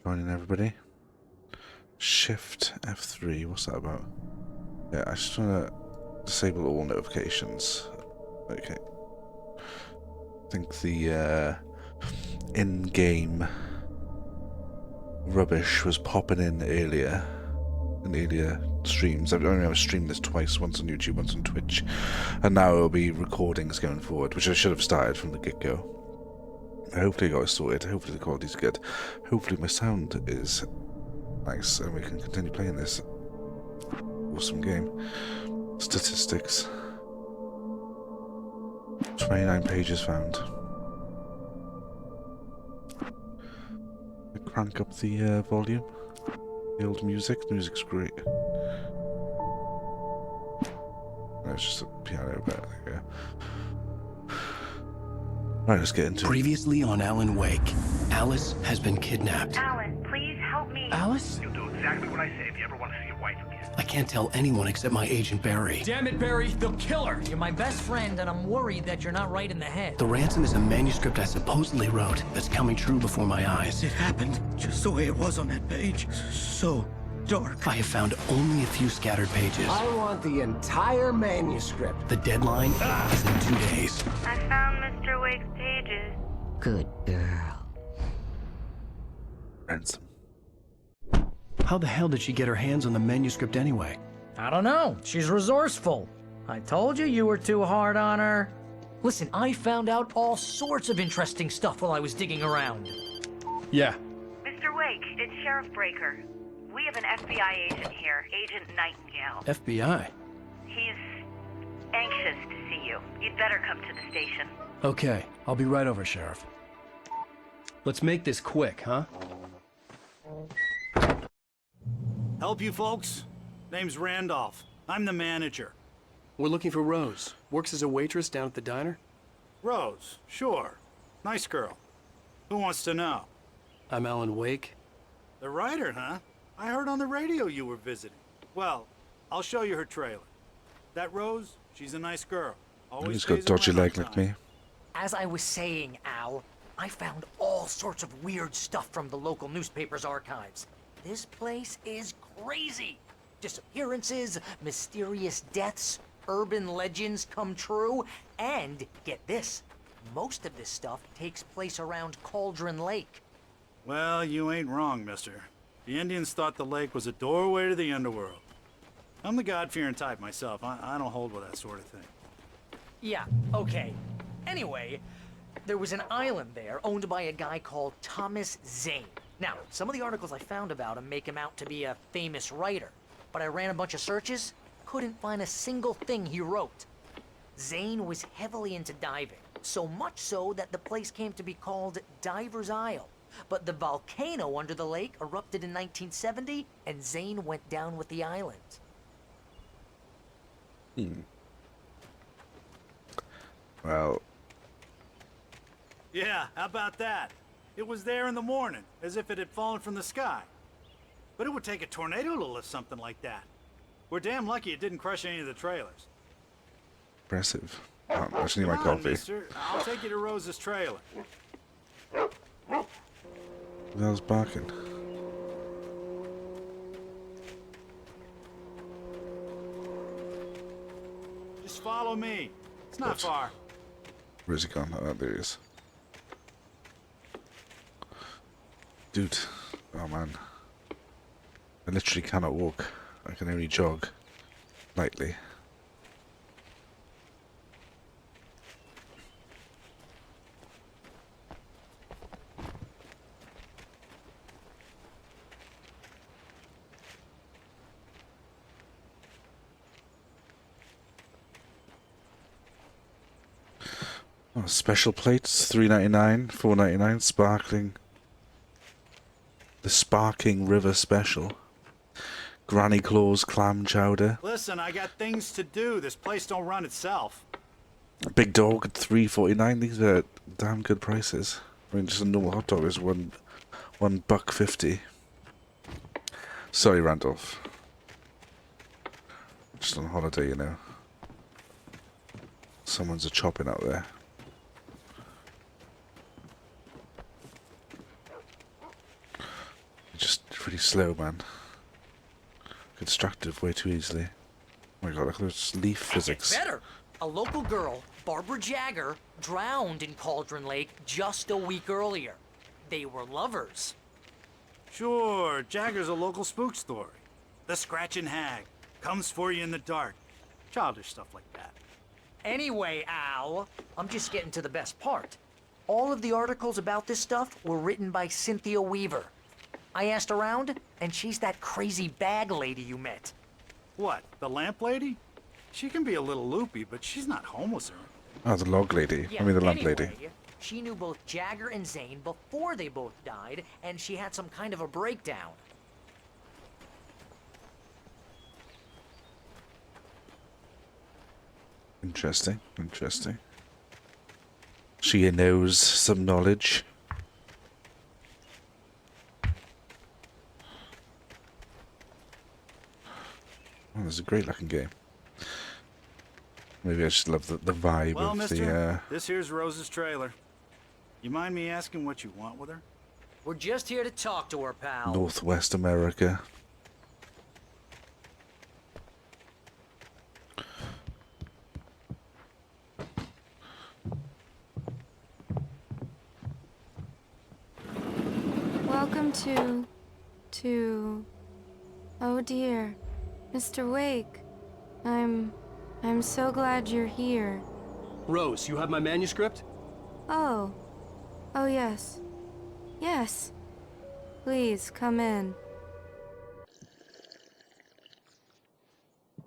Joining everybody. Shift F3. What's that about? Yeah, I just want to disable all notifications. Okay. I think the in-game rubbish was popping in earlier streams. I've only ever streamed this twice, once on YouTube, once on Twitch, and now it'll be recordings going forward, which I should have started from the get-go. Hopefully I got it sorted, hopefully the quality's good, hopefully my sound is nice and we can continue playing this awesome game. Statistics. 29 pages found. Crank up the volume. The old music. The music's great. It's just a piano, but there you go. Right, let's get into it. Previously on Alan Wake, Alice has been kidnapped. Alan, please help me. Alice? You'll do exactly what I say if you ever want to see your wife again. I can't tell anyone except my agent Barry. Damn it, Barry, they'll kill her! You're my best friend, and I'm worried that you're not right in the head. The ransom is a manuscript I supposedly wrote that's coming true before my eyes. It happened just the way it was on that page. So dark. I have found only a few scattered pages. I want the entire manuscript. The deadline is in 2 days. I found Mr. Wake's pages. Good girl. Ransom. How the hell did she get her hands on the manuscript anyway? I don't know. She's resourceful. I told you were too hard on her. Listen, I found out all sorts of interesting stuff while I was digging around. Yeah. Mr. Wake, it's Sheriff Breaker. We have an FBI agent here, Agent Nightingale. FBI? He's anxious to see you. You'd better come to the station. Okay, I'll be right over, Sheriff. Let's make this quick, huh? Help you folks? Name's Randolph. I'm the manager. We're looking for Rose. Works as a waitress down at the diner. Rose, sure. Nice girl. Who wants to know? I'm Alan Wake. The writer, huh? I heard on the radio you were visiting. Well, I'll show you her trailer. That Rose, she's a nice girl. Always He's got a stays dodgy around leg on like time. me. As I was saying, Al, I found all sorts of weird stuff from the local newspaper's archives. This place is crazy. Disappearances, mysterious deaths, urban legends come true, and get this, most of this stuff takes place around Cauldron Lake. Well, you ain't wrong, mister. The Indians thought the lake was a doorway to the underworld. I'm the God-fearing type myself. I don't hold with that sort of thing. Yeah, okay. Anyway, there was an island there owned by a guy called Thomas Zane. Now, some of the articles I found about him make him out to be a famous writer, but I ran a bunch of searches, couldn't find a single thing he wrote. Zane was heavily into diving, so much so that the place came to be called Diver's Isle. But the volcano under the lake erupted in 1970, and Zane went down with the island. Well, Yeah, how about that? It was there in the morning, as if it had fallen from the sky. But it would take a tornado to lift something like that. We're damn lucky it didn't crush any of the trailers. impressive. Oh, I just need my Come on, coffee. mister. I'll take you to Rose's trailer. Who the hell's barking? Just follow me. It's not What? far. Where's he gone? Oh, there he is. Dude. Oh man. I literally cannot walk. I can only jog. Lightly. Oh, special plates, $3.99, $4.99, sparkling. The Sparking River Special. Granny Claus clam chowder. Listen, I got things to do. This place don't run itself. Big dog at $3.49. These are damn good prices. I mean, just a normal hot dog is $1.50. Sorry, Randolph. Just on holiday, you know. Someone's a chopping out there. pretty slow, man. Get distracted way too easily. Oh my god, look at those leaf physics. Better. A local girl, Barbara Jagger, drowned in Cauldron Lake just a week earlier. They were lovers. Sure, Jagger's a local spook story. The Scratching Hag. Comes for you in the dark. Childish stuff like that. Anyway, Al, I'm just getting to the best part. All of the articles about this stuff were written by Cynthia Weaver. I asked around, and she's that crazy bag lady you met. What, the lamp lady? She can be a little loopy, but she's not homeless or anything. Oh, the log lady. Yeah, I mean the lamp anyway, lady. She knew both Jagger and Zane before they both died, and she had some kind of a breakdown. Interesting, interesting. She knows some knowledge. Oh, this is a great looking game. Maybe I just love the vibe Well, of mister, this here's Rose's trailer. You mind me asking what you want with her? We're just here to talk to her, pal. Northwest America. Welcome to... Oh dear, Mr. Wake. I'm so glad you're here. Rose, you have my manuscript? Oh. Oh yes. Yes. Please, come in.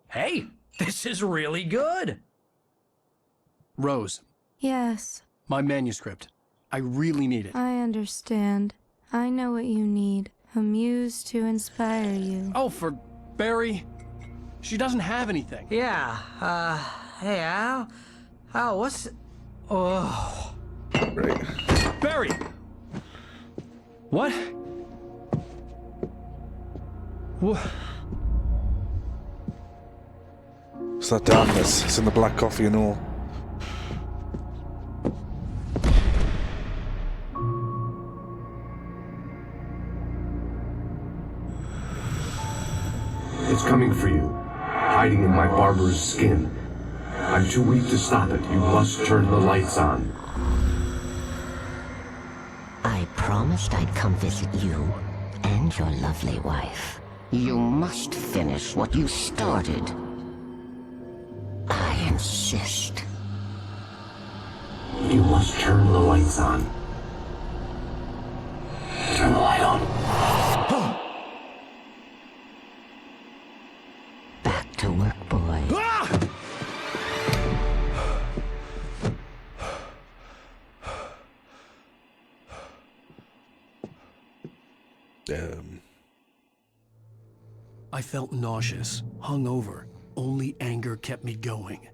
Hey, this is really good. Rose, Yes, my manuscript. I really need it. I understand. I know what you need. A muse to inspire you. Oh, for Barry. She doesn't have anything. Yeah, hey, Al? Al, what's... Oh... Right. Barry! What? What? It's that darkness. It's in the black coffee and all. It's coming for you, hiding in my barber's skin. I'm too weak to stop it. You must turn the lights on. I promised I'd come visit you and your lovely wife. You must finish what you started. I insist. You must turn the lights on. Turn the light on. Back to work, boy. I felt nauseous, hungover. Only anger kept me going.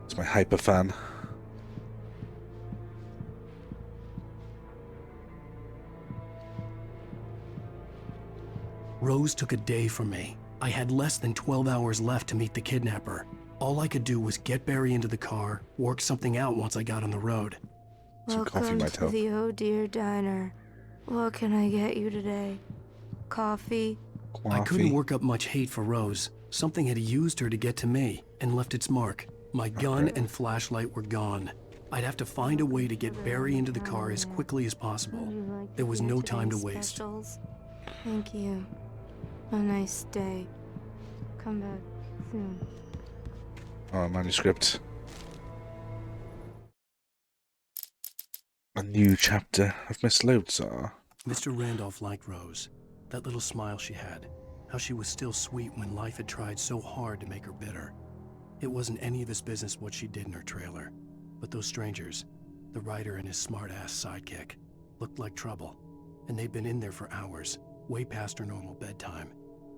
It's my hyper fan. Rose took a day from me. I had less than 12 hours left to meet the kidnapper. All I could do was get Barry into the car, work something out once I got on the road. Some coffee Welcome might to help. the Oh Dear Diner. What can I get you today? Coffee? I couldn't Coffee. work up much hate for Rose. Something had used her to get to me and left its mark. My gun and flashlight were gone. I'd have to find a way to get Barry into the car as quickly as possible. Would you like There was hear no time to today's waste. specials? Thank you. A nice day. Come back soon. Oh, manuscript. A new chapter of Miss Lodestar. Mr. Randolph liked Rose. That little smile she had. How she was still sweet when life had tried so hard to make her bitter. It wasn't any of his business what she did in her trailer. But those strangers, the writer and his smart-ass sidekick, looked like trouble. And they'd been in there for hours, way past her normal bedtime.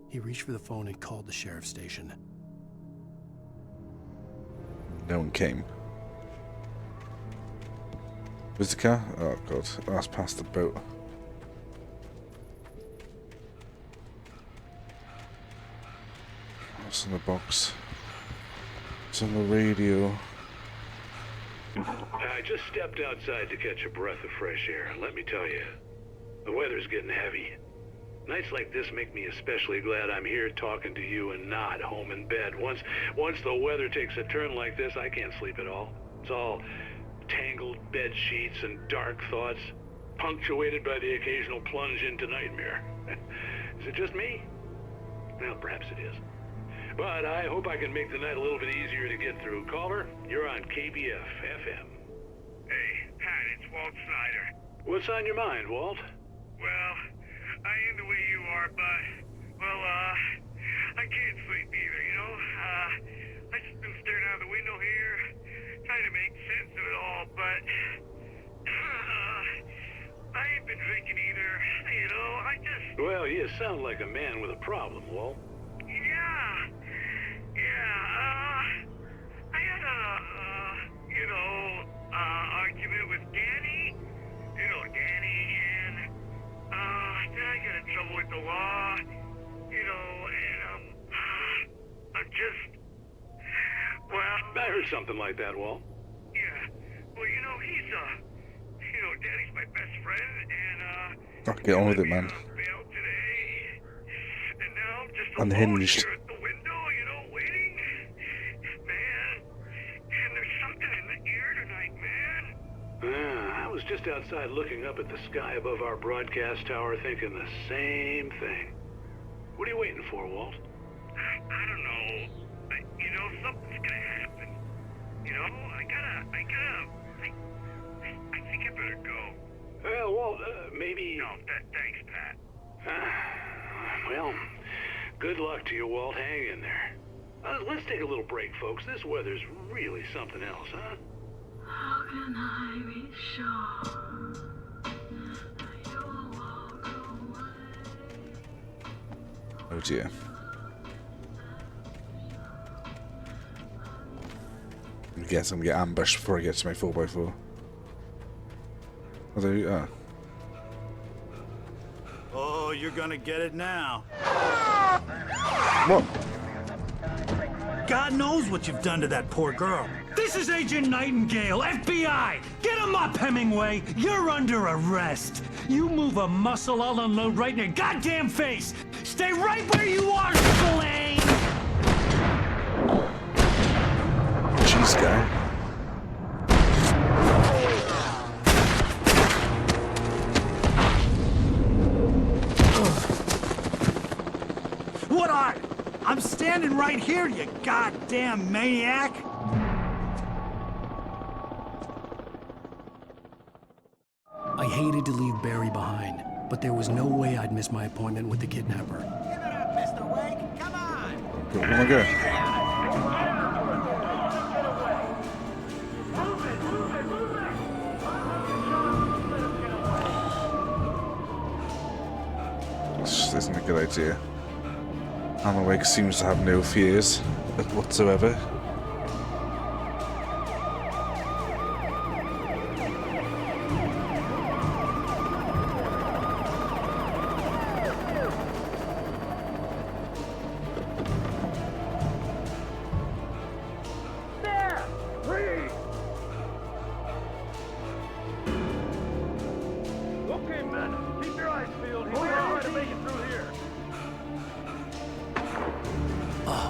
He reached for the phone and called the sheriff's station. No one came. Where's the car? Oh god, oh, that's past the boat. What's in the box? It's on the radio. I just stepped outside to catch a breath of fresh air, and let me tell you, the weather's getting heavy. Nights like this make me especially glad I'm here talking to you and not home in bed. Once the weather takes a turn like this, I can't sleep at all. It's all tangled bed sheets and dark thoughts, punctuated by the occasional plunge into nightmare. Is it just me? Well, perhaps it is. But I hope I can make the night a little bit easier to get through. Caller, you're on KBF FM. Hey, Pat, it's Walt Snyder. What's on your mind, Walt? Well, I am the way you are, but, well, I can't sleep either, you know? I just been staring out the window here, trying to make sense of it all, but, I ain't been drinking either, you know? I just... Well, you sound like a man with a problem, Walt. I had argument with Danny, and, then I got in trouble with the law, and, I'm just, well... I heard something like that, Walt. Yeah, well, he's, Danny's my best friend, and, Oh, get on with it, man. bail today, and now I'm just Unhinged. alone here at the window, waiting. Man, and there's something in the air tonight, man. I was just outside looking up at the sky above our broadcast tower thinking the same thing. What are you waiting for, Walt? I don't know. Something's gonna happen. I think I better go. Well, Walt, maybe... No, thanks, Pat. Well, good luck to you, Walt. Hang in there. Let's take a little break, folks. This weather's really something else, huh? How can I be sure you'll walk away? Oh dear. I guess I'm gonna get ambushed before I get to my 4x4. Oh, there you are. Oh, you're gonna get it now. What? God knows what you've done to that poor girl. This is Agent Nightingale, FBI! Get him up, Hemingway! You're under arrest! You move a muscle, I'll unload right in your goddamn face! Stay right where you are, Spillane! Jeez, guy. What are you? I'm standing right here, you goddamn maniac! I hated to leave Barry behind, but there was no way I'd miss my appointment with the kidnapper. Give it up, Mr. Wake. Come on. Where am I going? This isn't a good idea. Alan Wake seems to have no fears whatsoever.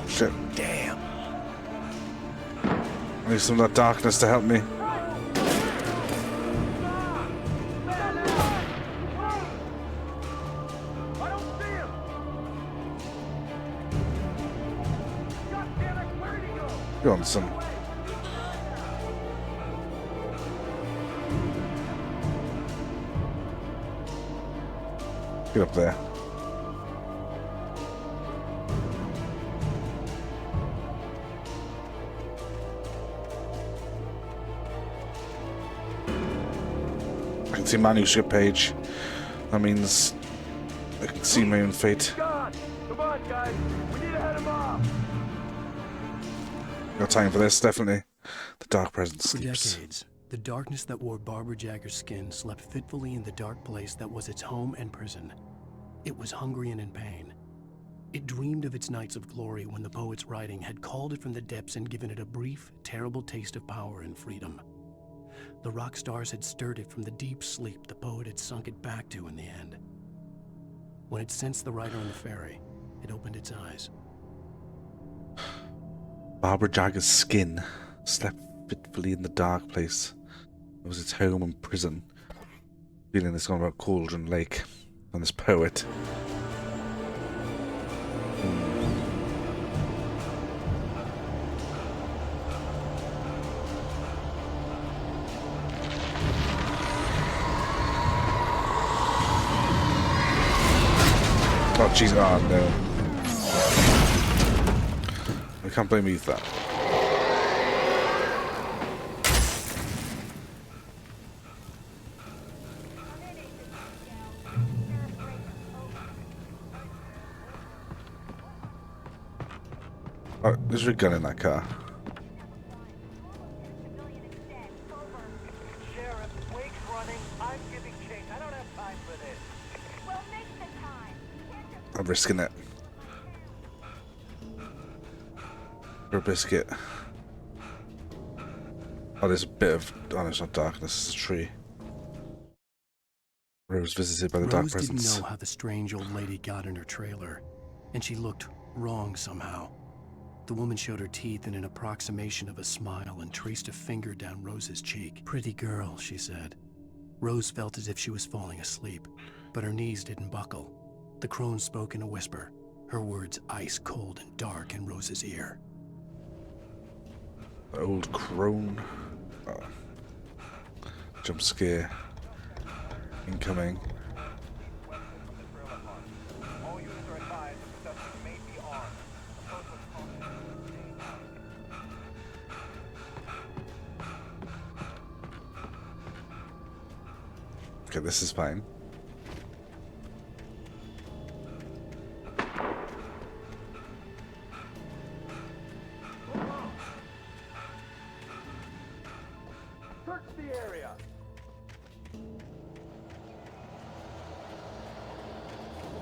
Shit. Damn. I need some of that darkness to help me. Go on, son. Get up there. I can see manuscript page. That means I can see my own fate. Come on, guys. We need to head him off. Got time for this, definitely. The dark presence For sleeps. decades, the darkness that wore Barbara Jagger's skin slept fitfully in the dark place that was its home and prison. It was hungry and in pain. It dreamed of its nights of glory when the poet's writing had called it from the depths and given it a brief, terrible taste of power and freedom. The rock stars had stirred it from the deep sleep the poet had sunk it back to in the end. When it sensed the writer on the ferry, it opened its eyes. Barbara Jagger's skin slept fitfully in the dark place. It was its home and prison. Feeling this on about Cauldron Lake and this poet. Oh, jeez, oh no. I can't blame you for that. Oh, there's a gun in that car. Sheriff, Wake's running. I'm giving chase. I don't have time for this. Well, make the time. I'm risking it. For a biscuit. Oh, there's a bit of... Oh, no, it's not darkness, it's a tree. Rose visited by the dark presence. Rose didn't know how the strange old lady got in her trailer, and she looked wrong somehow. The woman showed her teeth in an approximation of a smile and traced a finger down Rose's cheek. Pretty girl, she said. Rose felt as if she was falling asleep, but her knees didn't buckle. The crone spoke in a whisper, her words ice cold and dark in Rose's ear. The old crone. Oh. Jump scare. Incoming. Okay, this is fine. Search the area.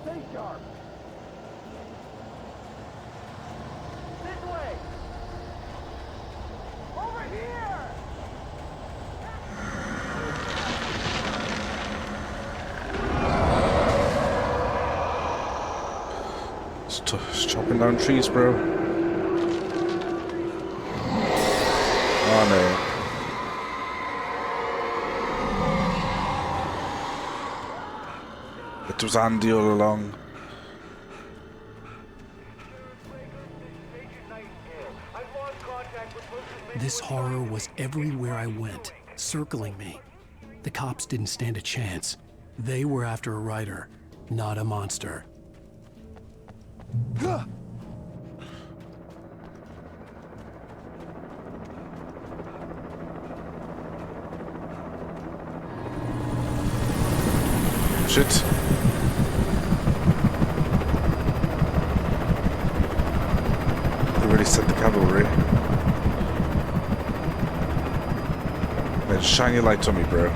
Stay sharp. This way. Over here. It's chopping down trees, bro. Oh no. It was Andy all along. This horror was everywhere I went, circling me. The cops didn't stand a chance. They were after a writer, not a monster. Shit. They really sent the cavalry. Man, shine your light on me, bro.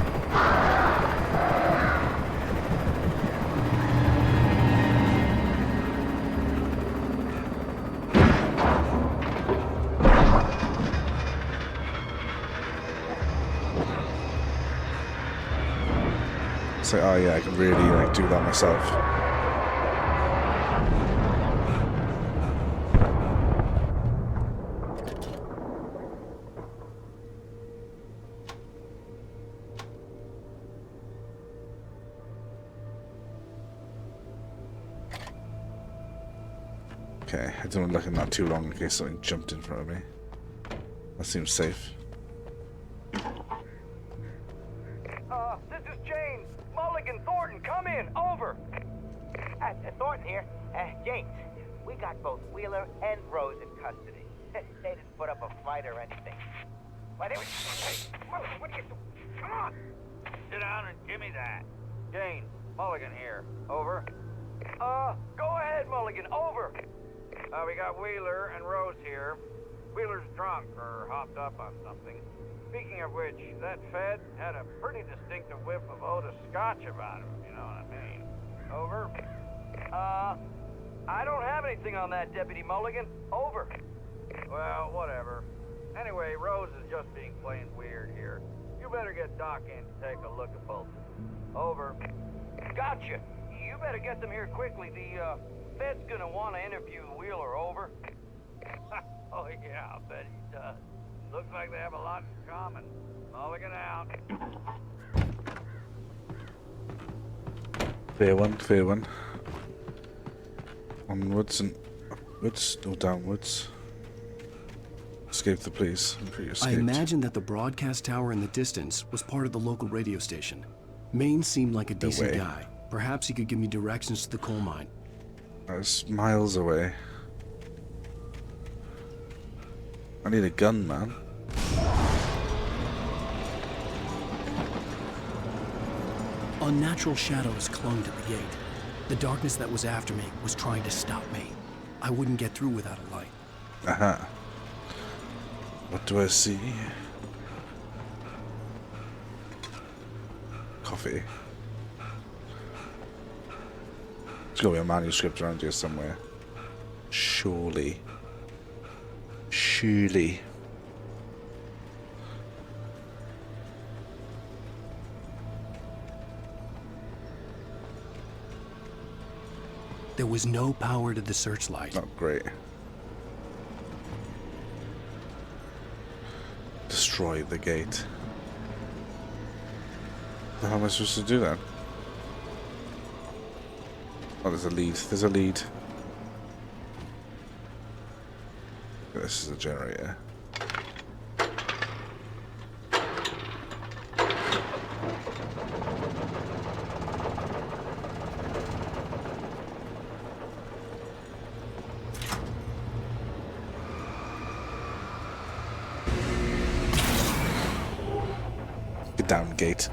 Say, oh yeah, I can really like do that myself. Okay, I don't want to look in that too long in case something jumped in front of me. That seems safe. This is James. Mulligan, Thornton, come in. Over. Thornton here. James, we got both Wheeler and Rose in custody. They didn't put up a fight or anything. Why, they were... Hey, Mulligan, what are you doing? Come on. Sit down and give me that. Jane, Mulligan here. Over. Go ahead, Mulligan. Over. We got Wheeler and Rose here. Wheeler's drunk or hopped up on something. Speaking of which, that Fed had a pretty distinctive whiff of Otis Scotch about him, you know what I mean. Over. I don't have anything on that, Deputy Mulligan. Over. Well, whatever. Anyway, Rose is just being plain weird here. You better get Doc in to take a look at both. Over. Gotcha. You better get them here quickly. The Fed's gonna want to interview Wheeler. Over. Oh yeah, I bet he does. Looks like they have a lot in common. Mulligan out. Fair one, fair one. Onwards and upwards, or downwards. Escape the police. I'm pretty I escaped. imagined that the broadcast tower in the distance was part of the local radio station. Maine seemed like a decent way. guy. Perhaps he could give me directions to the coal mine. That's miles away. I need a gun, man. Unnatural shadows clung to the gate. The darkness that was after me was trying to stop me. I wouldn't get through without a light. Aha. What do I see? Coffee. There's got to be a manuscript around here somewhere. Surely. Surely. There was no power to the searchlight. Not great. Destroy the gate. How am I supposed to do that? Oh, there's a lead. There's a lead. This is a generator. Get down, gate.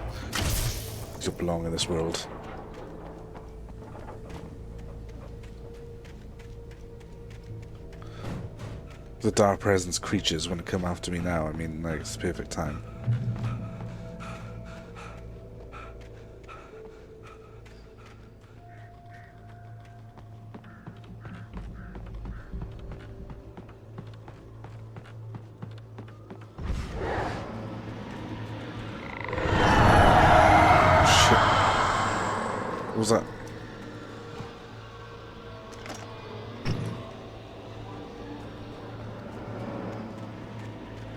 You belong in this world. The dark presence creatures want to come after me now. I mean, like, it's the perfect time. Shit. What was that?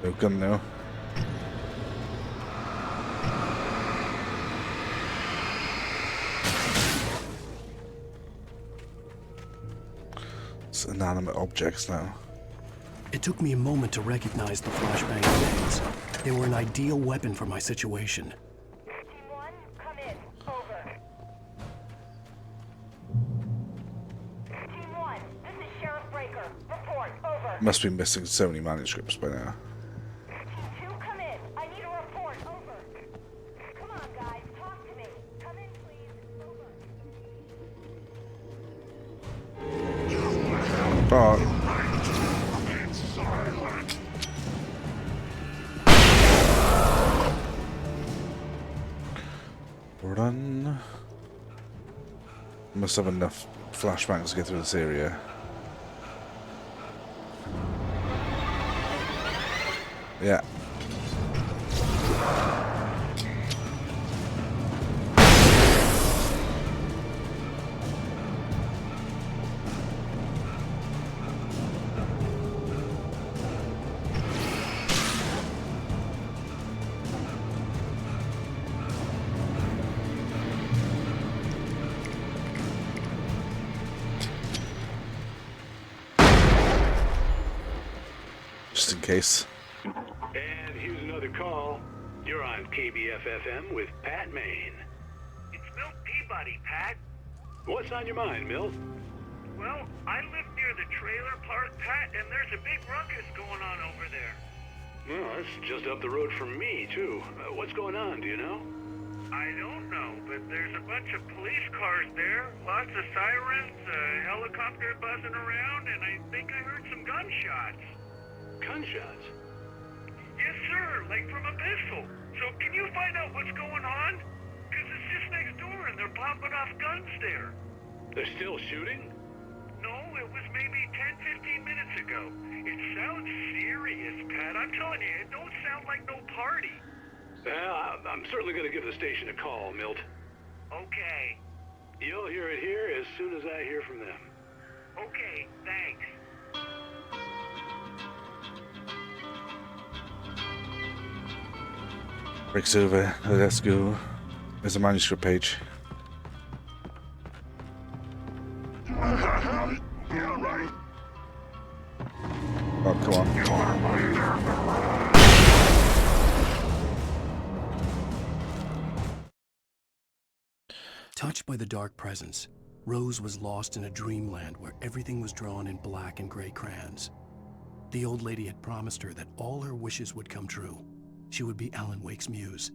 No gun now. It's inanimate objects now. It took me a moment to recognize the flashbang grenades. They were an ideal weapon for my situation. Team 1, come in. Over. Team 1, this is Sheriff Breaker. Report. Over. Must be missing so many manuscripts by now. Team 2, come in. I need a report. Over. Come on, guys. Talk to me. Come in, please. Over. Oh. Run. Must have enough flashbangs to get through this area. Yeah. Just in case. And here's another call. You're on KBF-FM with Pat Maine. It's Milt Peabody, Pat. What's on your mind, Milt? Well, I live near the trailer park, Pat, and there's a big ruckus going on over there. Well, that's just up the road from me, too. What's going on, do you know? I don't know, but there's a bunch of police cars there, lots of sirens, a helicopter buzzing around, and I think I heard some gunshots. Gunshots? Yes, sir, like from a pistol. So can you find out what's going on? Because it's just next door and they're popping off guns there. They're still shooting? No, it was maybe 10, 15 minutes ago. It sounds serious, Pat. I'm telling you, it don't sound like no party. I'm certainly going to give the station a call, Milt. Okay. You'll hear it here as soon as I hear from them. Okay, thanks. Breaks over. Let's go. There's a manuscript page. Oh, come on. Touched by the dark presence, Rose was lost in a dreamland where everything was drawn in black and gray crayons. The old lady had promised her that all her wishes would come true. She would be Alan Wake's muse.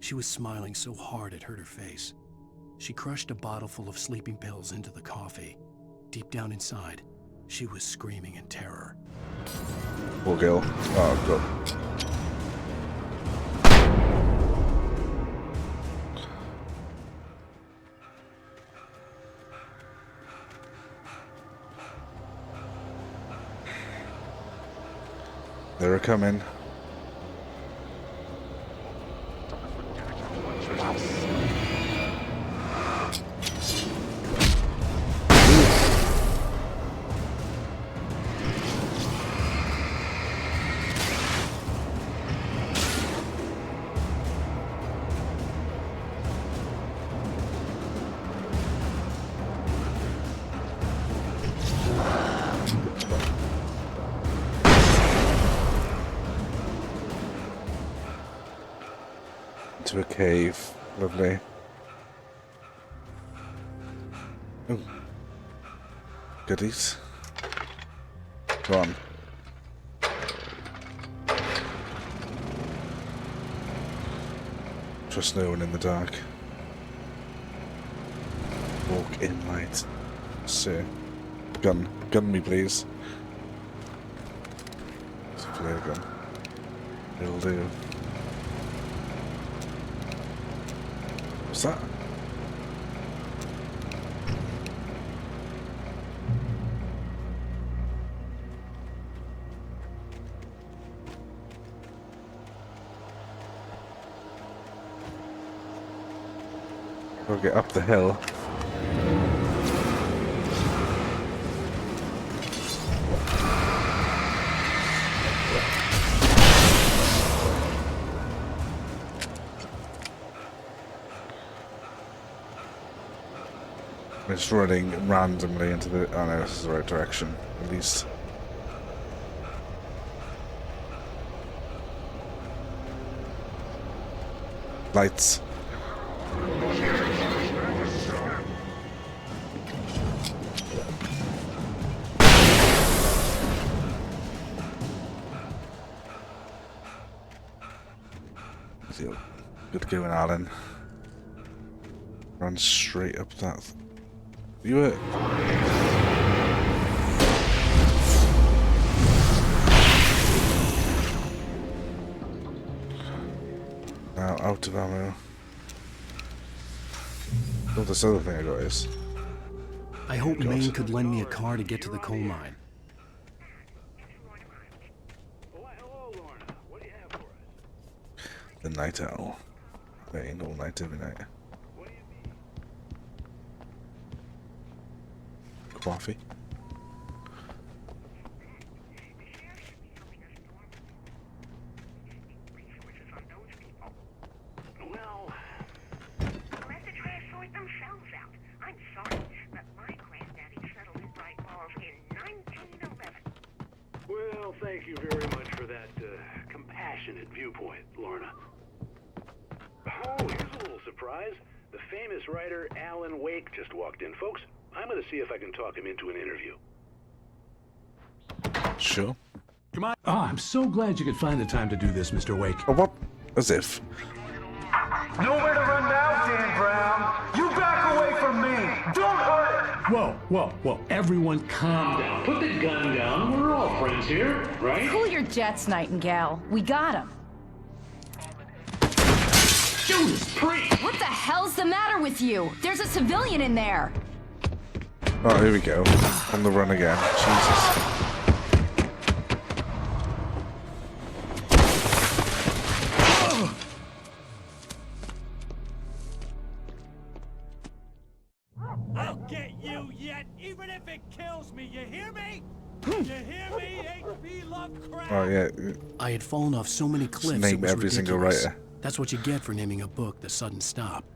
She was smiling so hard it hurt her face. She crushed a bottle full of sleeping pills into the coffee. Deep down inside, she was screaming in terror. Poor girl. Oh, God. They're coming. To a cave. Lovely. Ooh. Goodies. Go on. Trust no one in the dark. Walk in light. So, gun. Gun me, please. It's a flare gun. It'll do. What's that? We'll get up the hill. We're just running randomly into the... Oh no, this is the right direction, at least. Lights. Good going, Alan. Run straight up that... You were... Now out of ammo. Oh, this other thing I got is... I hope Maine could lend me a car to get to the coal mine. The night owl. Maine all night, every night. Coffee. Well, let the trash sort themselves out. I'm sorry, but my granddaddy settled his right balls in 1911. Well, thank you very much for that compassionate viewpoint, Lorna. Oh, here's a little surprise. The famous writer Alan Wake just walked in, folks. I'm going to see if I can talk him into an interview. Sure. Come on. Oh, I'm so glad you could find the time to do this, Mr. Wake. Oh, what? As if. Nowhere to run now, Dan Brown. You back away from me. Don't hurt it. Whoa, whoa, whoa. Everyone calm down. Put the gun down. We're all friends here, right? Cool your jets, Nightingale. We got him. Judas Priest! What the hell's the matter with you? There's a civilian in there. Oh, here we go. On the run again. Jesus. I'll get you yet, even if it kills me. You hear me? You hear me? H.P. Lovecraft. Oh yeah. I had fallen off so many cliffs. Name it was every single ridiculous. writer. That's what you get for naming a book The Sudden Stop.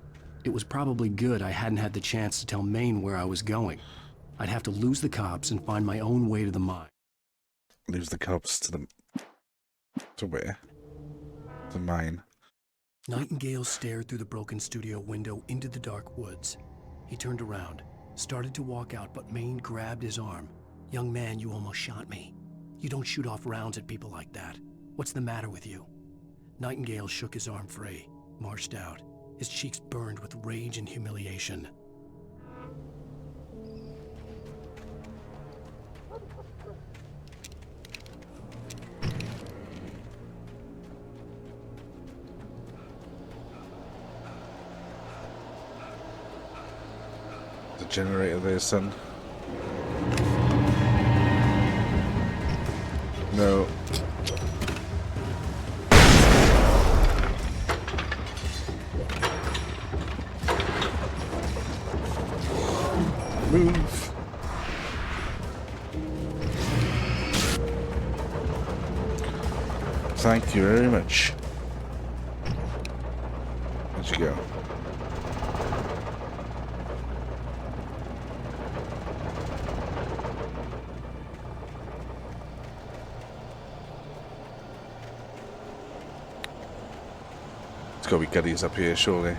It was probably good I hadn't had the chance to tell Maine where I was going. I'd have to lose the cops and find my own way to the mine. Lose the cops to the... To where? The mine. Nightingale stared through the broken studio window into the dark woods. He turned around, started to walk out, but Maine grabbed his arm. "Young man, you almost shot me. You don't shoot off rounds at people like that. What's the matter with you?" Nightingale shook his arm free, marched out. His cheeks burned with rage and humiliation. The generator there, son. No. Move. Thank you very much. Where'd you go? It's gotta be goodies up here, surely.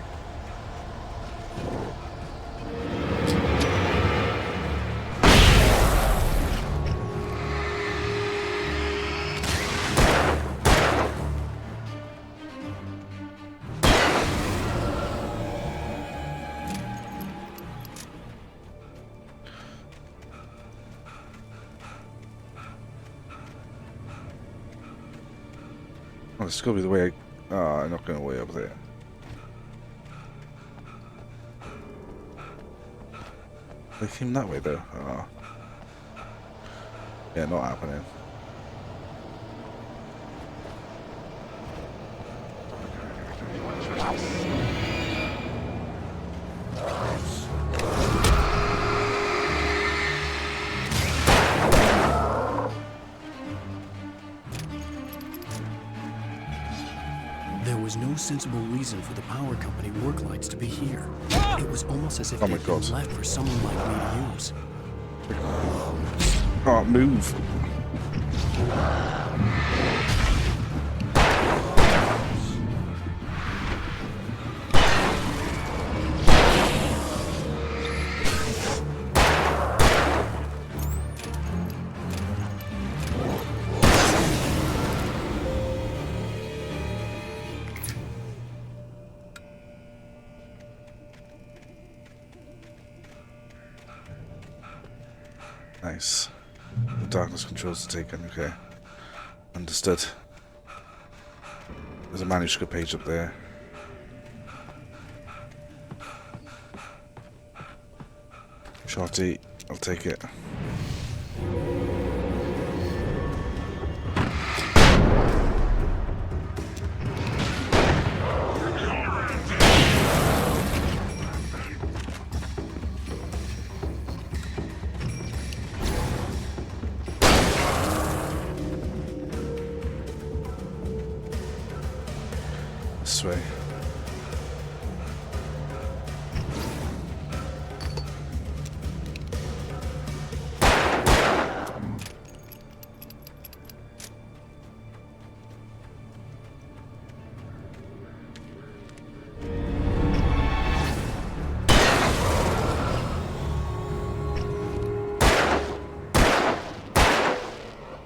Oh, this is gonna be the way I... Oh, I'm not going way up there. They came that way though. Oh. Yeah, not happening. There was no sensible reason for the power company work lights to be here. It was almost as if Oh my they'd God. been left for someone like me to use. Can't move. Nice. The darkness controls are taken, okay. Understood. There's a manuscript page up there. Shorty, I'll take it. This way.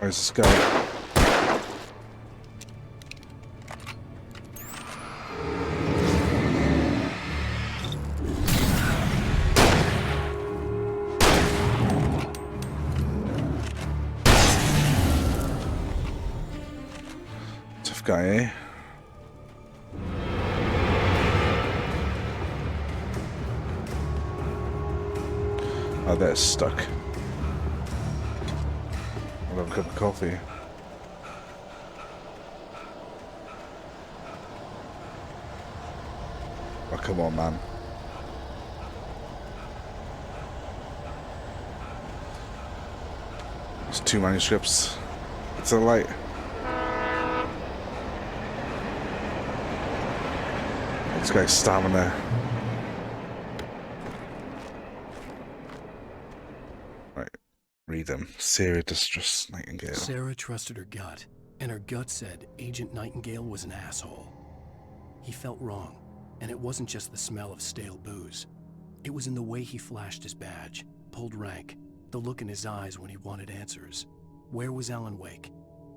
Where's this guy? Tough guy, eh? Oh, Oh, they're stuck. I'll have a cup of coffee. Oh, come on, man. There's 2 manuscripts. It's a light. This guy's stamina. Right, read them. Sarah Distress Nightingale. Sarah trusted her gut, and her gut said Agent Nightingale was an asshole. He felt wrong, and it wasn't just the smell of stale booze. It was in the way he flashed his badge, pulled rank, the look in his eyes when he wanted answers. Where was Alan Wake?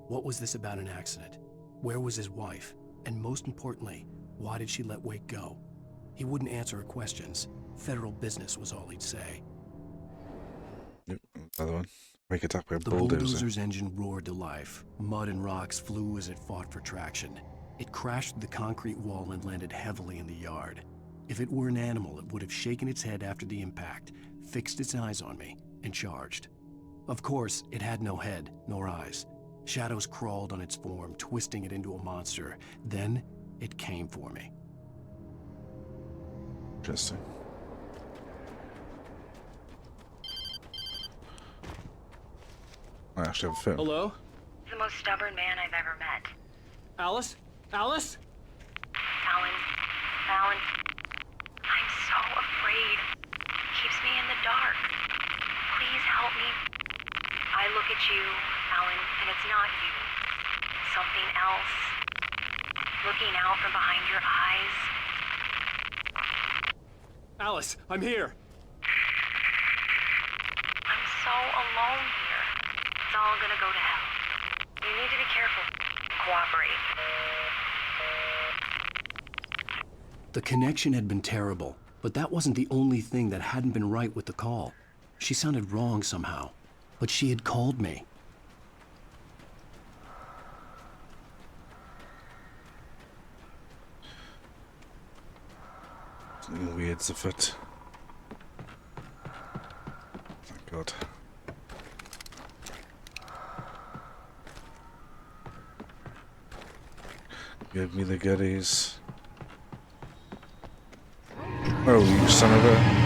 What was this about an accident? Where was his wife? And most importantly, why did she let Wake go? He wouldn't answer her questions. Federal business was all he'd say. Yep, another one. Wake attacked by a The bulldozer. bulldozer's engine roared to life. Mud and rocks flew as it fought for traction. It crashed through the concrete wall and landed heavily in the yard. If it were an animal, it would have shaken its head after the impact, fixed its eyes on me, and charged. Of course, it had no head, nor eyes. Shadows crawled on its form, twisting it into a monster. Then, it came for me. Interesting. I actually have a phone. Hello? The most stubborn man I've ever met. Alice? Alice? Alan, I'm so afraid. He keeps me in the dark. Please help me. I look at you, Alan, and it's not you. It's something else. Looking out from behind your eyes. Alice, I'm here. I'm so alone here. It's all gonna go to hell. You need to be careful. Cooperate. The connection had been terrible, but that wasn't the only thing that hadn't been right with the call. She sounded wrong somehow, but she had called me. Something weird's afoot. Thank God. Give me the goodies. Oh, you son of a...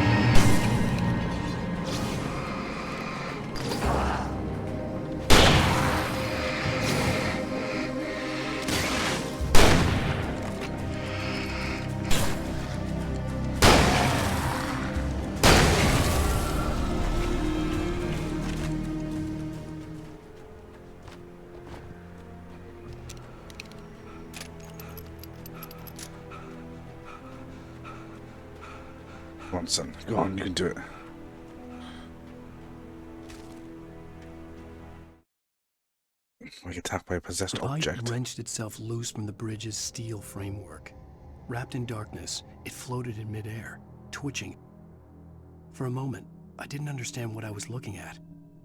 Come on, son. Go on, you can do it. Like attacked by a possessed The pipe object. wrenched itself loose from the bridge's steel framework. Wrapped in darkness, it floated in midair, twitching. For a moment, I didn't understand what I was looking at.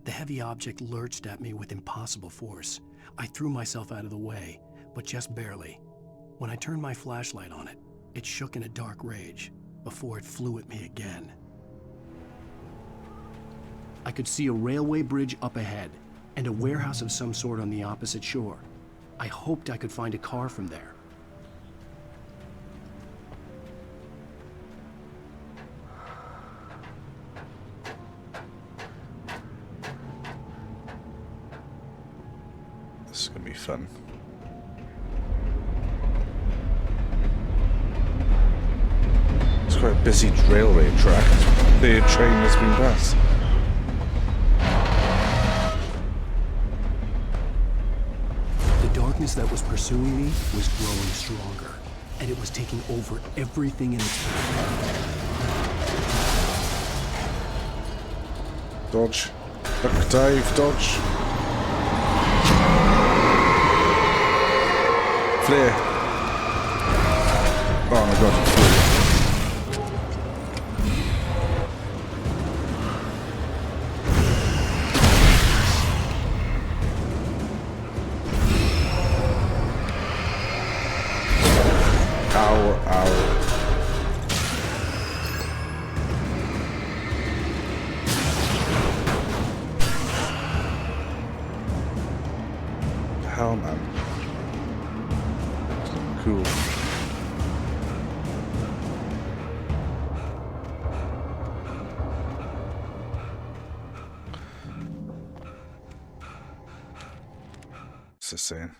The heavy object lurched at me with impossible force. I threw myself out of the way, but just barely. When I turned my flashlight on it, it shook in a dark rage before it flew at me again. I could see a railway bridge up ahead and a warehouse of some sort on the opposite shore. I hoped I could find a car from there. This is gonna be fun. It's quite a busy railway track. The train has been passed. The darkness that was pursuing me was growing stronger, and it was taking over everything in its path. Dodge. Duck, dive, dodge. Flare. Oh my god, flare. Ow, ow. hell, man? Cool. What's this saying?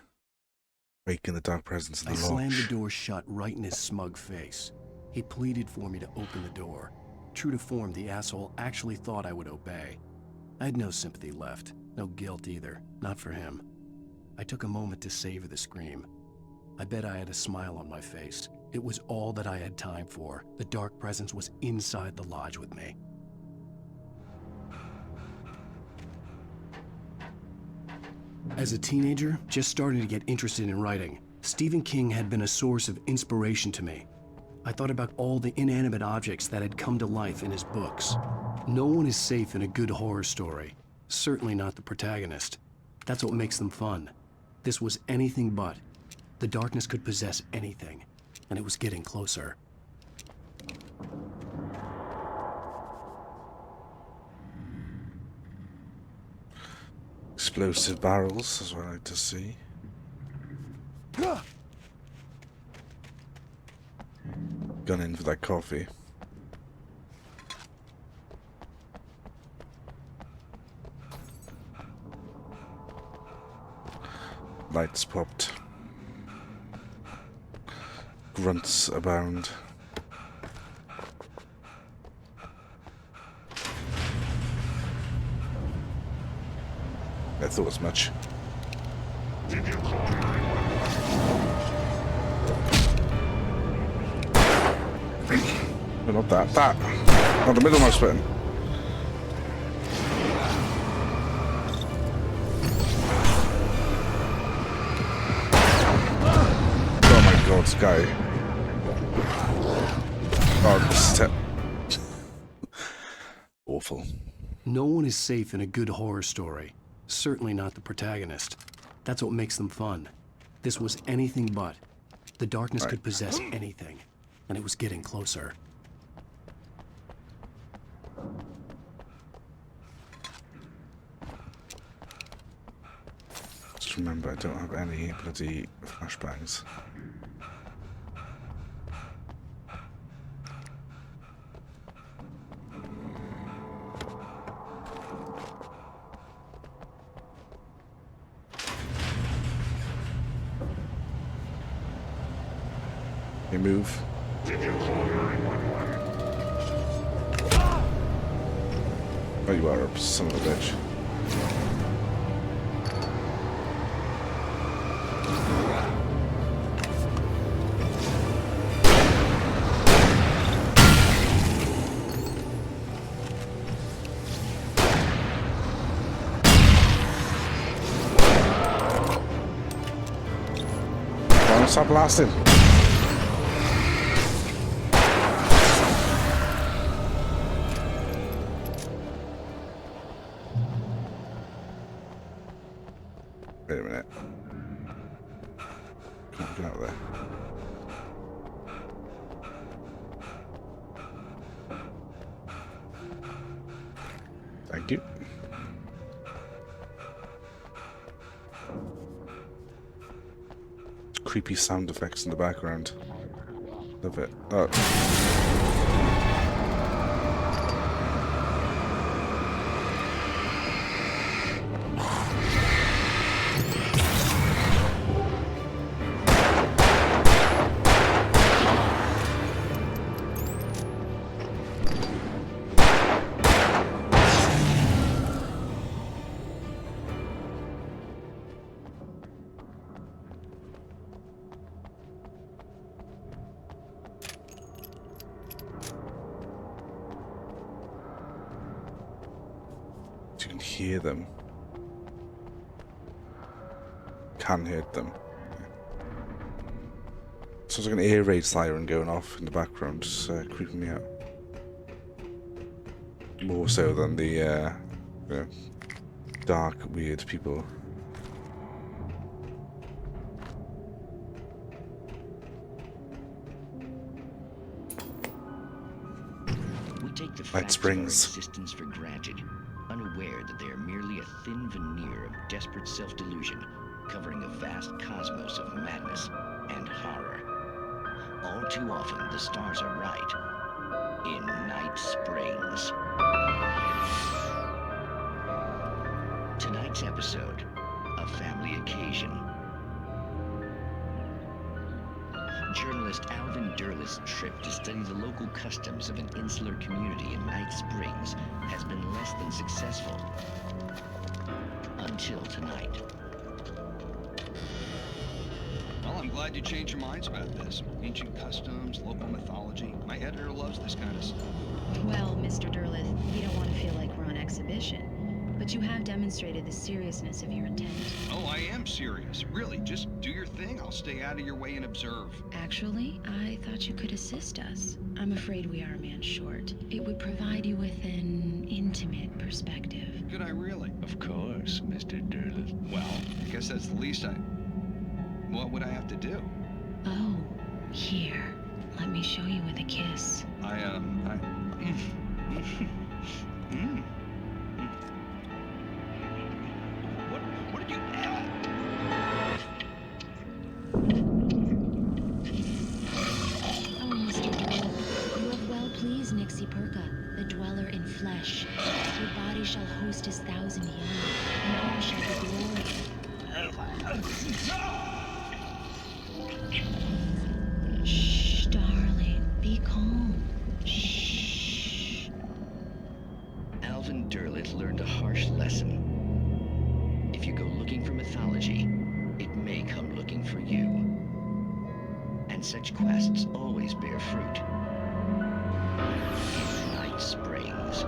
Waking the dark presence in the I slammed lodge. the door shut right in his smug face. He pleaded for me to open the door. True to form, the asshole actually thought I would obey. I had no sympathy left, no guilt either, not for him. I took a moment to savor the scream. I bet I had a smile on my face. It was all that I had time for. The dark presence was inside the lodge with me. As a teenager, just starting to get interested in writing, Stephen King had been a source of inspiration to me. I thought about all the inanimate objects that had come to life in his books. No one is safe in a good horror story. Certainly not the protagonist. That's what makes them fun. This was anything but. The darkness could possess anything, and it was getting closer. Explosive barrels is what I like to see. Gone in for that coffee. Lights popped. Grunts abound. I thought as much. No, not that. That! Not the middle mouse button. Oh my god, Sky. Oh, this is awful. No one is safe in a good horror story. Certainly not the protagonist. That's what makes them fun. This was anything but. The darkness could possess anything, and it was getting closer. Just remember, I don't have any bloody flashbangs. You move. Oh, you are a son of a bitch. Come on, stop blasting. Wait a minute. Can't get out there. Thank you. Creepy sound effects in the background. Love it. Oh. You can hear them. Can hear them. Sounds like an air raid siren going off in the background, just creeping me out. More so than the you know, dark, weird people. We take the Light facts springs. of our existence for granted, unaware that they are merely a thin veneer of desperate self-delusion, covering a vast cosmos of madness and horror. All too often, the stars are right. In Night Springs. Tonight's episode, a family occasion. Journalist Alvin Durleth's trip to study the local customs of an insular community in Night Springs has been less than successful. Until tonight. Well, I'm glad you changed your minds about this. Ancient customs, local mythology. My editor loves this kind of stuff. Well, Mr. Durleth, we don't want to feel like we're on exhibition. But you have demonstrated the seriousness of your intent. Oh, I am serious. Really, just do your thing. I'll stay out of your way and observe. Actually, I thought you could assist us. I'm afraid we are a man short. It would provide you with an intimate perspective. Could I really? Of course, Mr. Durleth. Well, I guess that's the least I... What would I have to do? Oh, here. Let me show you with a kiss. What did you... Oh, Mr. Durleth, you have well pleased Nixie Perka, the dweller in flesh. Your body shall host his 1,000 young, and all shall be glory. Shh, darling, be calm. Shh. Alvin Durleth learned a harsh lesson. If you go looking for mythology, it may come looking for you. And such quests always bear fruit. Night Springs.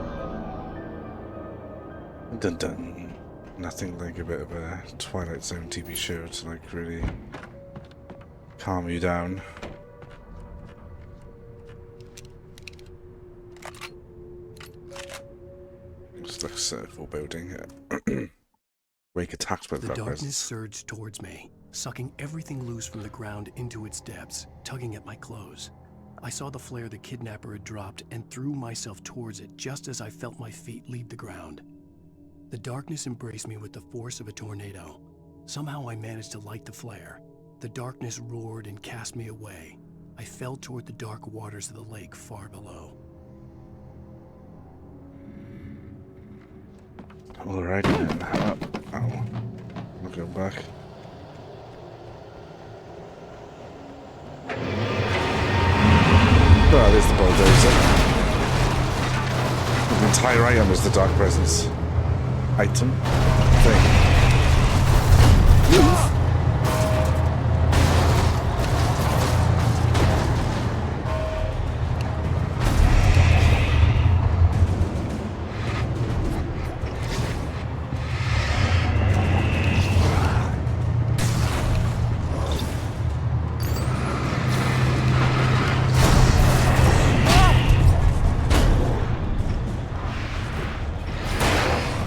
Dun dun. Nothing like a bit of a Twilight Zone TV show to like really calm you down. Looks like a foreboding. Wake attacked by the The dark darkness presence. surged towards me, sucking everything loose from the ground into its depths, tugging at my clothes. I saw the flare the kidnapper had dropped and threw myself towards it just as I felt my feet leave the ground. The darkness embraced me with the force of a tornado. Somehow I managed to light the flare. The darkness roared and cast me away. I fell toward the dark waters of the lake far below. Alrighty then. Oh. I'll go back. Oh, there's the bulldozer. The entire item is the dark presence. Item. Thing. Move.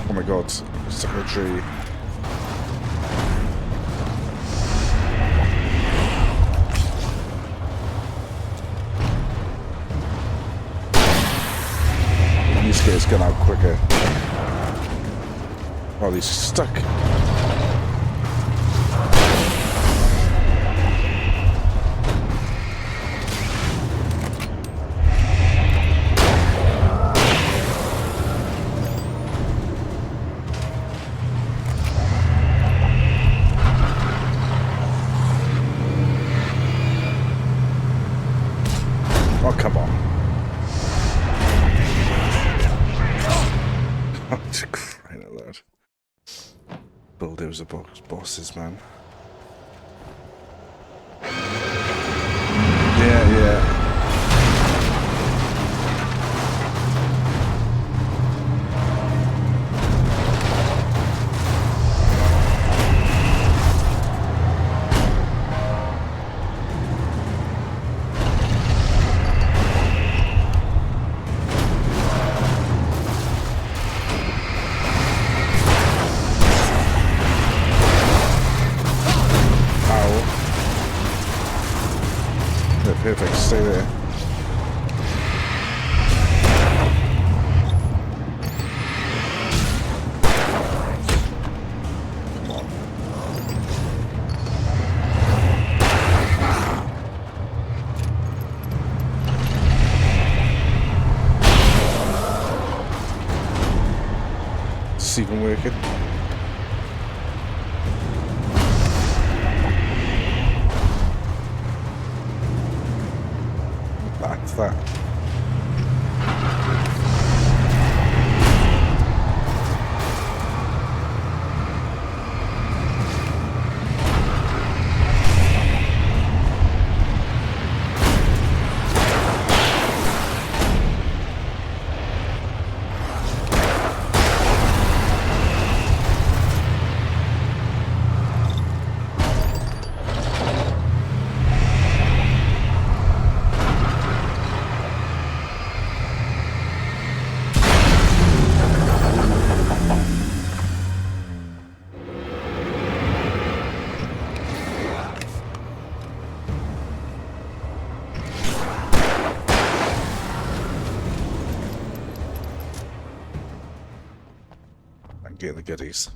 Oh my god, stuck in a tree. These guys get out quicker. Oh, he's stuck. Oh, come on. I'm just crying out loud. Bulldozer bosses, man. Yeah. Perfect, stay there. Come on. fucking working. That's that. Get the goodies.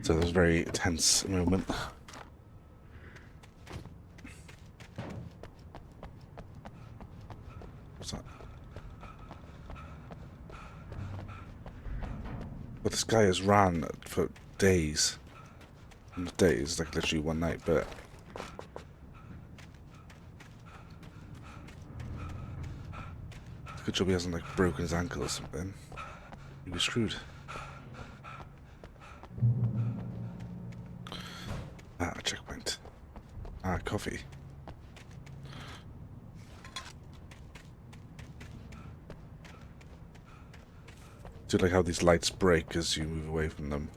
So there's a very tense moment. What's that? But this guy has ran for days. Not days, like literally one night, but good job he hasn't like broken his ankle or something. He was screwed. Ah, checkpoint. Ah, coffee. Do you like how these lights break as you move away from them?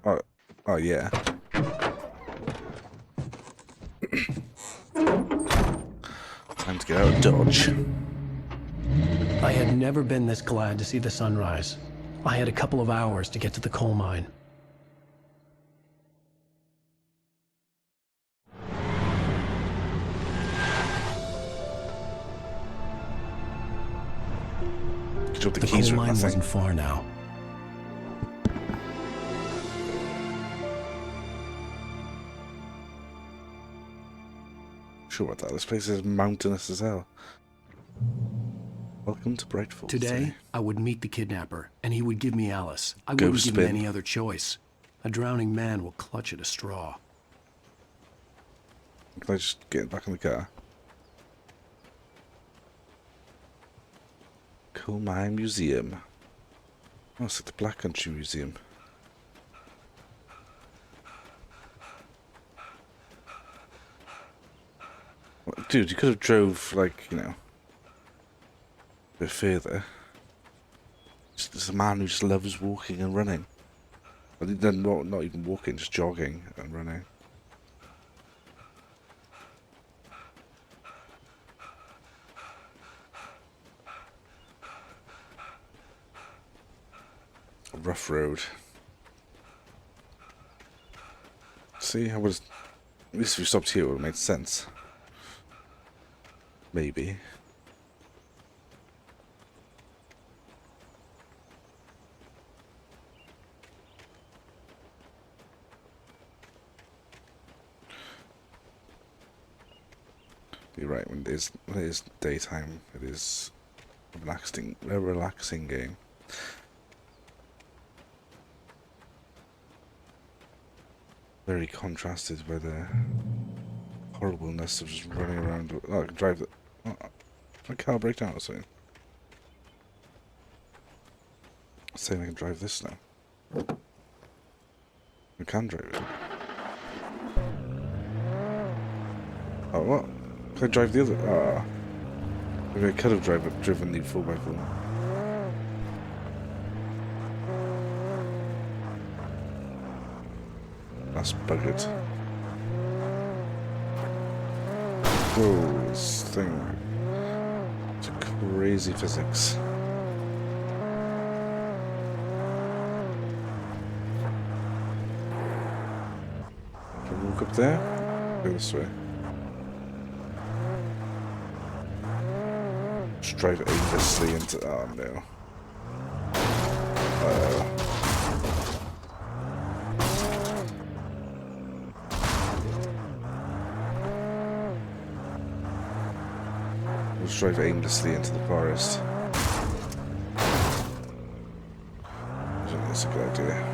Oh yeah. Time to get out of Dodge. I had never been this glad to see the sunrise. I had a couple of hours to get to the coal mine. The keys coal were mine nothing. wasn't far now. Sure about that. This place is mountainous as hell. Welcome to Bright Falls. Today, I would meet the kidnapper, and he would give me Alice. I Go wouldn't give him spin. any other choice. A drowning man will clutch at a straw. Can I just get back in the car? Coal Mine Museum. Oh, it's like the Black Country Museum. Well, dude, you could have drove, like, you know, a bit further. Just a man who just loves walking and running. But then not even walking, just jogging and running. A rough road. See, I was. At least if we stopped here, it would have made sense. Maybe. You're right. When it is daytime, it is a relaxing game. Very contrasted by the horribleness of just running around. Oh, I can drive the. Oh, my car break down or something. Saying I can drive this now. I can drive it. Oh, what? Can I drive the other? Ah. Maybe I could have driven the 4x4. That's buggered. Whoa, this thing. It's crazy physics. Can I walk up there? Go this way. Just drive aimlessly into. Oh no. Let's drive aimlessly into the forest. I think that's a good idea.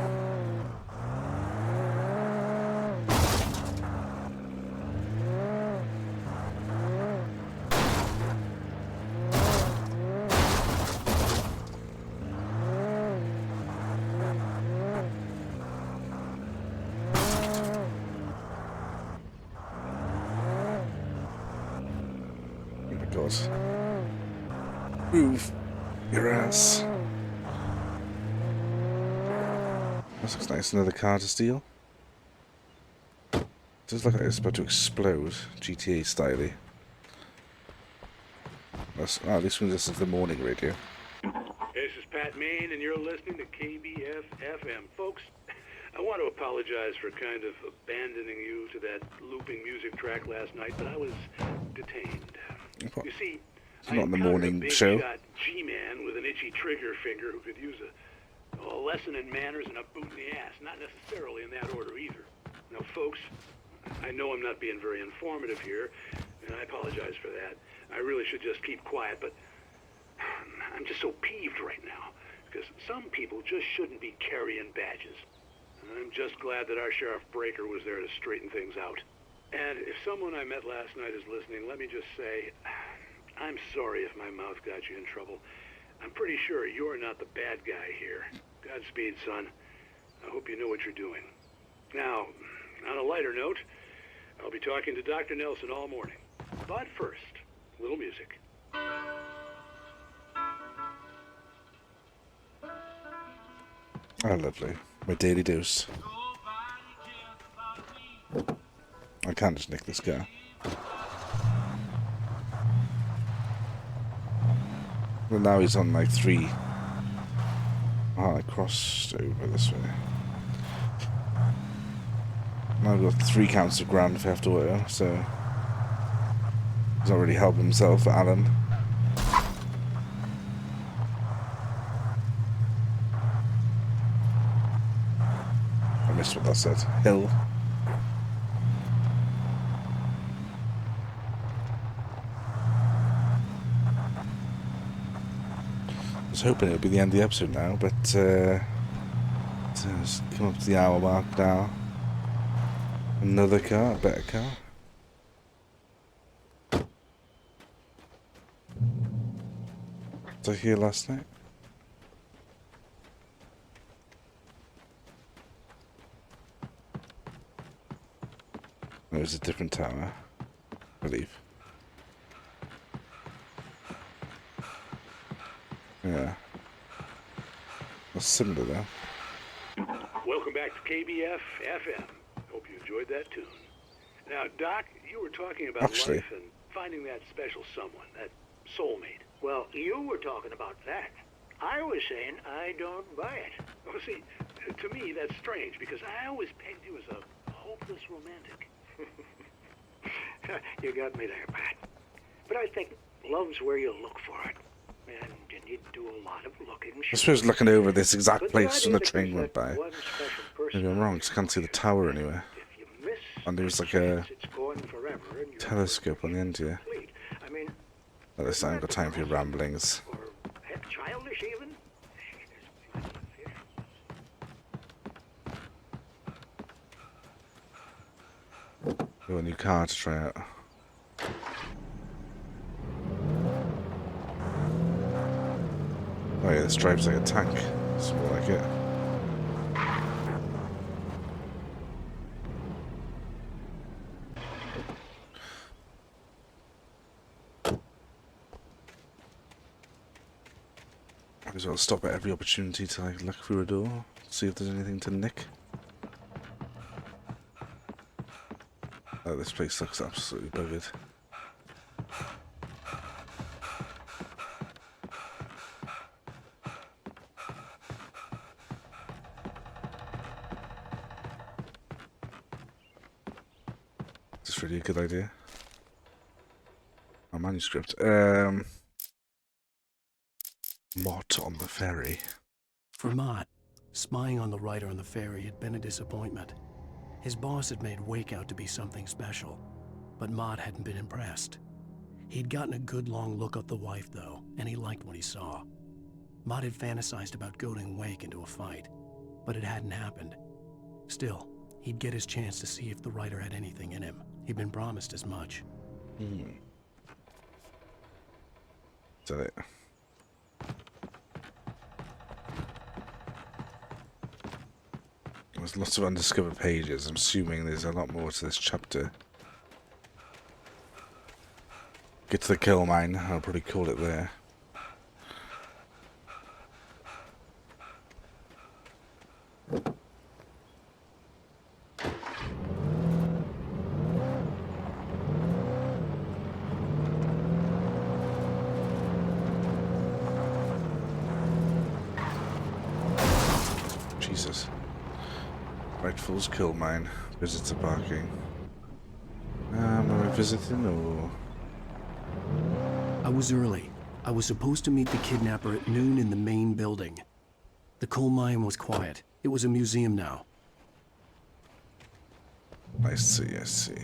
Move your ass. This looks nice. Another car to steal. Does look like it's about to explode, GTA styley. At least when this is the morning radio. This is Pat Main, and you're listening to KBF FM. Folks, I want to apologize for kind of abandoning you to that looping music track last night, but I was detained. You see, it's not in the morning show. Shot G-man with an itchy trigger finger who could use a lesson in manners and a boot in the ass. Not necessarily in that order either. Now, folks, I know I'm not being very informative here, and I apologize for that. I really should just keep quiet, but I'm just so peeved right now, because some people just shouldn't be carrying badges. And I'm just glad that our Sheriff Breaker was there to straighten things out. And if someone I met last night is listening, let me just say, I'm sorry if my mouth got you in trouble. I'm pretty sure you're not the bad guy here. Godspeed, son. I hope you know what you're doing. Now, on a lighter note, I'll be talking to Dr. Nelson all morning. But first, a little music. Oh, lovely. My daily dose. I can't just nick this car. Well, now he's on like 3. Oh, I crossed over this way. Now we've got 3 counts of Grand Theft Auto, so he's not really helping himself, Alan. I missed what that said. Hill. I was hoping it would be the end of the episode now, but it's come up to the hour mark now. Another car, a better car. Was I here last night? It was a different tower, I believe. Yeah. That's similar though. Welcome back to KBF FM. Hope you enjoyed that tune. Now, Doc, you were talking about life and finding that special someone, that soulmate. Well, you were talking about that. I was saying I don't buy it. Well, see, to me that's strange because I always pegged you as a hopeless romantic. You got me there, Pat. But I think love's where you look for it. And you do a lot of looking. I suppose looking over this exact place when the train went by. Maybe I'm wrong, because I can't see the tower anywhere. And there's like a telescope on the end here. At least I haven't got time for your ramblings. Childish even? Got a new car to try out. Oh yeah, this drives like a tank. It's more like it. I as well stop at every opportunity to like look through a door, see if there's anything to nick. Oh, this place looks absolutely buggered. Is this really a good idea? A manuscript. Mott on the ferry. For Mott, spying on the writer on the ferry had been a disappointment. His boss had made Wake out to be something special, but Mott hadn't been impressed. He'd gotten a good long look at the wife, though, and he liked what he saw. Mott had fantasized about goading Wake into a fight, but it hadn't happened. Still, he'd get his chance to see if the writer had anything in him. He'd been promised as much. Is that it? There's lots of undiscovered pages. I'm assuming there's a lot more to this chapter. Get to the kill mine. I'll probably call it there. Jesus. Rightful's kill mine. Visitor parking. Am I visiting or? I was early. I was supposed to meet the kidnapper at noon in the main building. The coal mine was quiet. It was a museum now. I see, I see.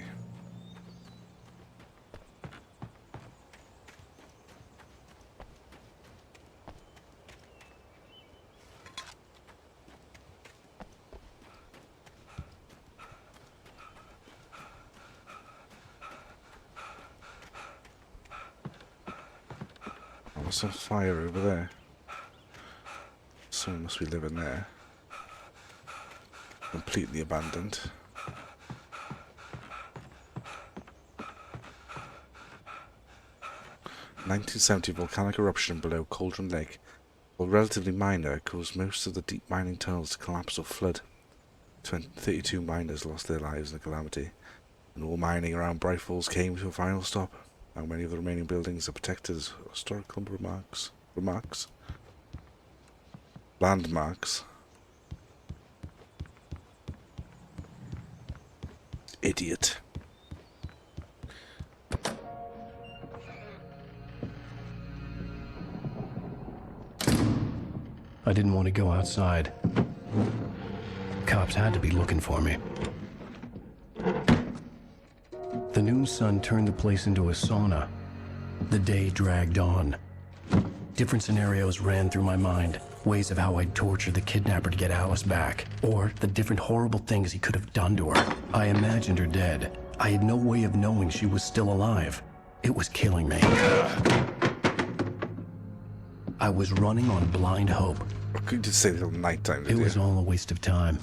There's a fire over there. Someone must be living there. Completely abandoned. "1970 volcanic eruption below Cauldron Lake, while relatively minor, caused most of the deep mining tunnels to collapse or flood. 32 miners lost their lives in the calamity, and all mining around Bright Falls came to a final stop. How many of the remaining buildings are protected as historical landmarks. Idiot. I didn't want to go outside. Cops had to be looking for me. The noon sun turned the place into a sauna. The day dragged on. Different scenarios ran through my mind. Ways of how I'd torture the kidnapper to get Alice back. Or the different horrible things he could have done to her. I imagined her dead. I had no way of knowing she was still alive. It was killing me. I was running on blind hope. I could just say till nighttime. It was all a waste of time.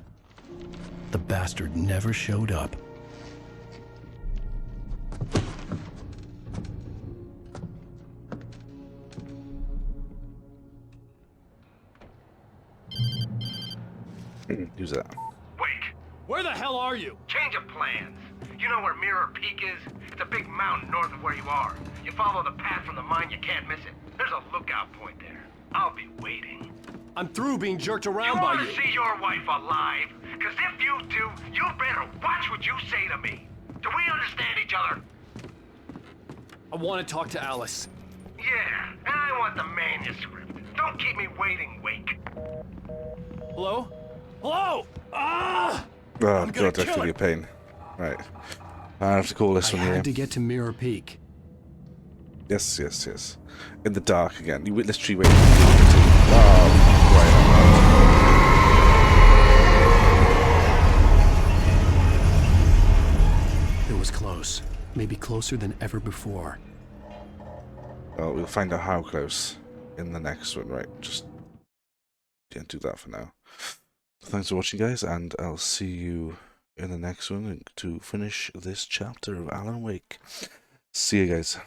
The bastard never showed up. Who's that? Wake! Where the hell are you? Change of plans. You know where Mirror Peak is? It's a big mountain north of where you are. You follow the path from the mine, you can't miss it. There's a lookout point there. I'll be waiting. I'm through being jerked around by you. You want to see your wife alive? Because if you do, you better watch what you say to me. Do we understand each other? I want to talk to Alice. Yeah, and I want the manuscript. Don't keep me waiting, Wake. Hello? Hello? Ah! Oh god, that could be a pain. Right. I have to call this one here. I had to get to Mirror Peak. Yes, yes, yes. In the dark again. You literally wait. Oh, right. It was close. Maybe closer than ever before. Well, we'll find out how close in the next one, right? Just can't do that for now. Thanks for watching, guys, and I'll see you in the next one to finish this chapter of Alan Wake. See you guys.